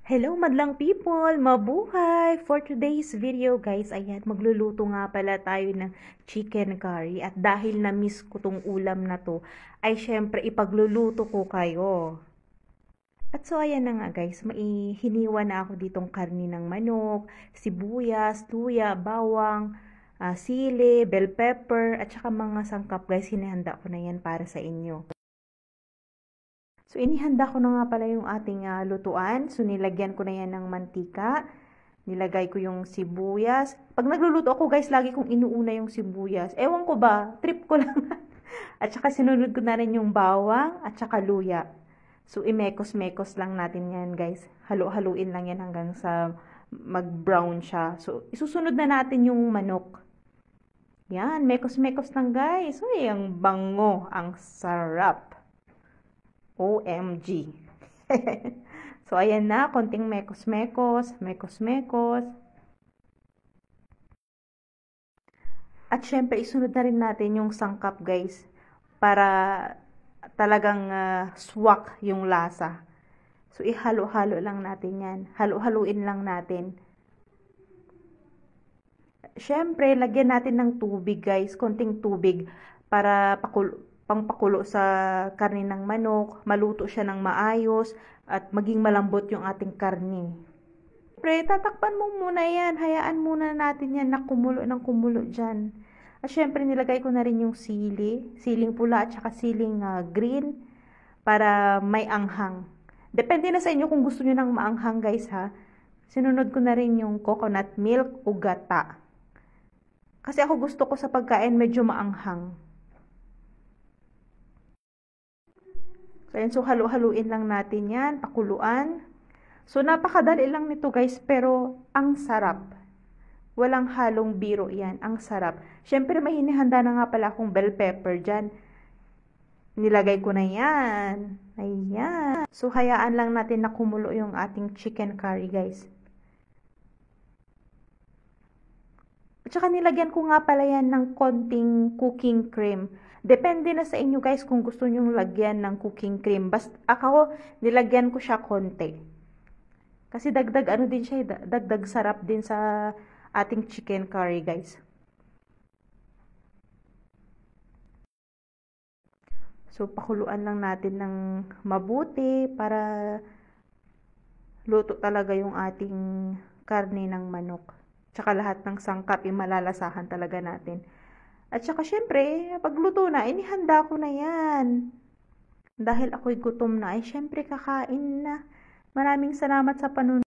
Hello madlang people! Mabuhay! For today's video guys, ayan, magluluto nga pala tayo ng chicken curry. At dahil na-miss ko tong ulam na to, ay syempre ipagluluto ko kayo. At so ayan na nga guys, hiniwa na ako ditong karni ng manok, sibuyas, luya, bawang, sili, bell pepper, at saka mga sangkap guys, hinihanda ko na yan para sa inyo. So, inihanda ko na nga pala yung ating lutuan. So, nilagyan ko na yan ng mantika. Nilagay ko yung sibuyas. Pag nagluluto ako guys, lagi kong inuuna yung sibuyas. Ewan ko ba, trip ko lang. At saka sinunod ko na rin yung bawang at saka luya. So, imekos-mekos lang natin yan guys. Halo-haluin lang yan hanggang sa mag-brown siya. So, isusunod na natin yung manok. Yan, mekos-mekos lang guys. Uy, ang bango, ang sarap. OMG. So, ayan na. Konting mekos-mekos. Mekos-mekos. At syempre, isunod na rin natin yung sangkap, guys. Para talagang swak yung lasa. So, ihalo-halo lang natin yan. Halo-haluin lang natin. Syempre, lagyan natin ng tubig, guys. Konting tubig. Para pangpakulo sa karne ng manok, maluto siya ng maayos, at maging malambot yung ating karne. Pre, tatakpan mo muna yan. Hayaan muna natin yan na kumulo ng kumulo dyan. At syempre, nilagay ko na rin yung sili. Siling pula at saka siling green para may anghang. Depende na sa inyo kung gusto nyo ng maanghang guys ha. Sinunod ko na rin yung coconut milk o gata. Kasi ako gusto ko sa pagkain medyo maanghang. So, halo-haluin lang natin yan, pakuluan. So, napakadali lang nito guys, pero ang sarap. Walang halong biro yan, ang sarap. Siyempre, may hinihanda na nga pala akong bell pepper dyan. Nilagay ko na yan. Ayan. So, hayaan lang natin na kumulo yung ating chicken curry guys. At saka nilagyan ko nga pala yan ng konting cooking cream. Depende na sa inyo guys kung gusto nyong lagyan ng cooking cream. Basta ako, nilagyan ko siya konti. Kasi dagdag ano din siya, dagdag sarap din sa ating chicken curry guys. So, pakuluan lang natin ng mabuti para luto talaga yung ating karne ng manok. Tsaka lahat ng sangkap, malalasahan talaga natin. At saka syempre, pagluto na, inihanda ko na yan. Dahil ako'y gutom na, ay syempre kakain na. Maraming salamat sa panunod.